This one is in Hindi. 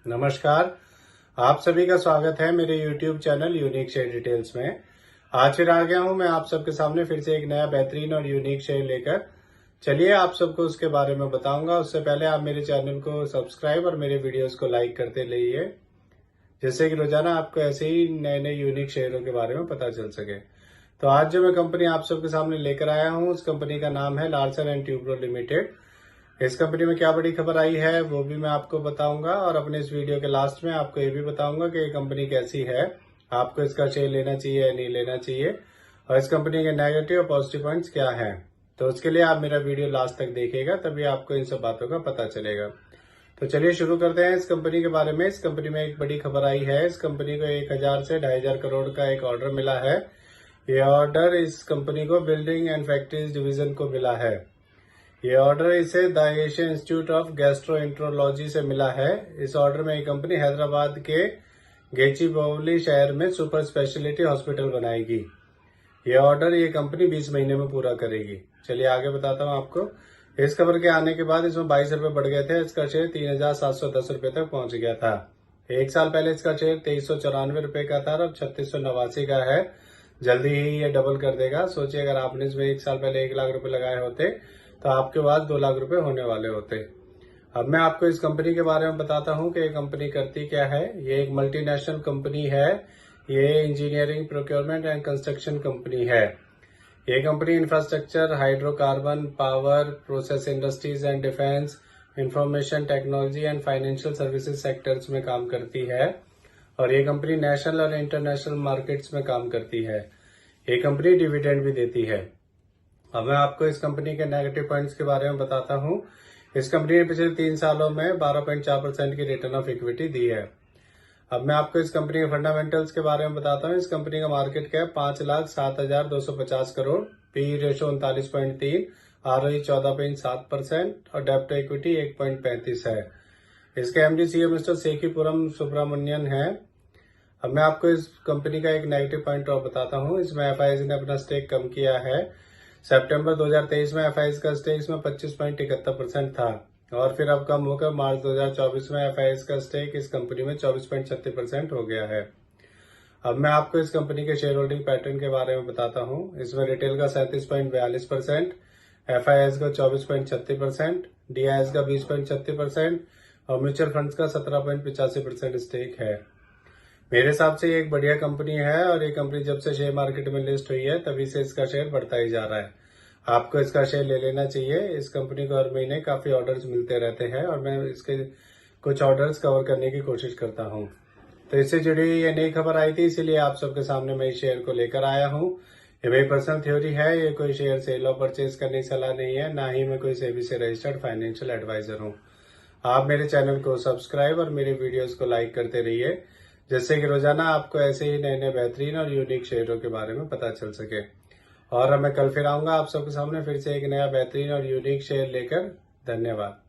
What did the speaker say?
नमस्कार। आप सभी का स्वागत है मेरे YouTube channel unique share details में। आज फिर आ गया हूं मैं आप सबके सामने फिर से एक नया बेहतरीन और यूनिक शेयर लेकर। चलिए आप सबको उसके बारे में बताऊंगा। उससे पहले आप मेरे चैनल को सब्सक्राइब और मेरे वीडियोस को लाइक करते रहिए, जिससे कि रोजाना आपको ऐसे ही नए नए यूनिक शेयरों के बारे में पता चल सके। तो आज जो मैं कंपनी आप सबके सामने लेकर आया हूँ, उस कंपनी का नाम है लार्सन एंड ट्यूब्रो लिमिटेड। इस कंपनी में क्या बड़ी खबर आई है वो भी मैं आपको बताऊंगा, और अपने इस वीडियो के लास्ट में आपको ये भी बताऊंगा कि ये कंपनी कैसी है, आपको इसका शेयर लेना चाहिए या नहीं लेना चाहिए, और इस कंपनी के नेगेटिव और पॉजिटिव पॉइंट्स क्या हैं। तो उसके लिए आप मेरा वीडियो लास्ट तक देखिएगा, तभी आपको इन सब बातों का पता चलेगा। तो चलिए शुरू करते हैं इस कंपनी के बारे में। इस कंपनी में एक बड़ी खबर आई है। इस कंपनी को 1000 से 2500 करोड़ का एक ऑर्डर मिला है। ये ऑर्डर इस कंपनी को बिल्डिंग एंड फैक्ट्रीज डिवीजन को मिला है। ये ऑर्डर इसे the Asian institute of gastroenterology से मिला है। इस ऑर्डर में ये कंपनी हैदराबाद के गेचिबौली शहर में सुपर स्पेशलिटी हॉस्पिटल बनाएगी। ये ऑर्डर ये कंपनी 20 महीने में पूरा करेगी। चलिए आगे बताता हूँ आपको। इस खबर के आने के बाद इसमें 22 रुपए बढ़ गए थे। इसका शेयर 3710 रुपए तक पहुंच गया था। एक साल पहले इसका शेयर 2394 रुपए का था और अब 3689 का है। जल्दी ही ये डबल कर देगा। सोचिए अगर आपने इसमें एक साल पहले 1 लाख रुपए लगाए होते तो आपके पास 2 लाख रुपए होने वाले होते। अब मैं आपको इस कंपनी के बारे में बताता हूँ कि ये कंपनी करती क्या है। ये एक मल्टीनेशनल कंपनी है। ये engineering, procurement and construction company है। ये company infrastructure, hydrocarbon, power, process industries and defence, information technology and financial services sectors में काम करती है, और ये कंपनी नेशनल और इंटरनेशनल मार्केट्स में काम करती है। ये कंपनी डिविडेंड भी देती है। अब मैं आपको इस कंपनी के नेगेटिव पॉइंट्स के बारे में बताता हूँ। इस कंपनी ने पिछले 3 सालों में 12.4% की रिटर्न ऑफ इक्विटी दी है। अब मैं आपको इस कंपनी के फंडामेंटल्स के बारे में बताता हूँ। इस कंपनी का market cap 5,07,250 crore, P ratio 39.3, ROE 14.7% और डेप्ट इक्विटी 1.35 है। इसके एमडी सीईओ मिस्टर सेखीपुरम सुब्रमण्यन है। अब मैं आपको इस कंपनी का एक नेगेटिव पॉइंट और बताता हूँ। इसमें एफआईजी ने अपना स्टेक कम किया है। सितंबर 2023 में एफआईजी का स्टेक इसमें 25.71% था, और फिर अब कम होकर मार्च 2024 में एफआईजी का स्टेक इस कंपनी में 24.36% हो गया है। अब मैं आपको इस कंपनी के शेयर होल्डिंग पैटर्न के बारे में बताता हूँ। इसमें रिटेल का 37.42%, एफआईएस का 24.36%, डीआईएस का 20.36% और म्यूचुअल फंड्स का 17.85% स्टेक है। मेरे हिसाब से ये एक बढ़िया कंपनी है, और ये कंपनी जब से शेयर मार्केट में लिस्ट हुई है तभी से इसका शेयर बढ़ता ही जा रहा है। आपको इसका शेयर ले लेना चाहिए। इस कंपनी को हर महीने काफी ऑर्डर्स मिलते रहते हैं, और मैं इसके कुछ ऑर्डर्स कवर करने की कोशिश करता हूँ। तो इससे जुड़ी हुई ये नई खबर आई थी, इसीलिए आप सबके सामने मैं इस शेयर को लेकर आया हूँ। ये मेरी पर्सनल थ्योरी है। ये कोई शेयर सेल और परचेज करने की सलाह नहीं है, ना ही मैं कोई सेबी से रजिस्टर्ड फाइनेंशियल एडवाइजर हूँ। आप मेरे चैनल को सब्सक्राइब और मेरे वीडियोस को लाइक करते रहिए, जिससे कि रोजाना आपको ऐसे ही नए नए बेहतरीन और यूनिक शेयरों के बारे में पता चल सके। और मैं कल फिर आऊंगा आप सबके सामने फिर से एक नया बेहतरीन और यूनिक शेयर लेकर। धन्यवाद।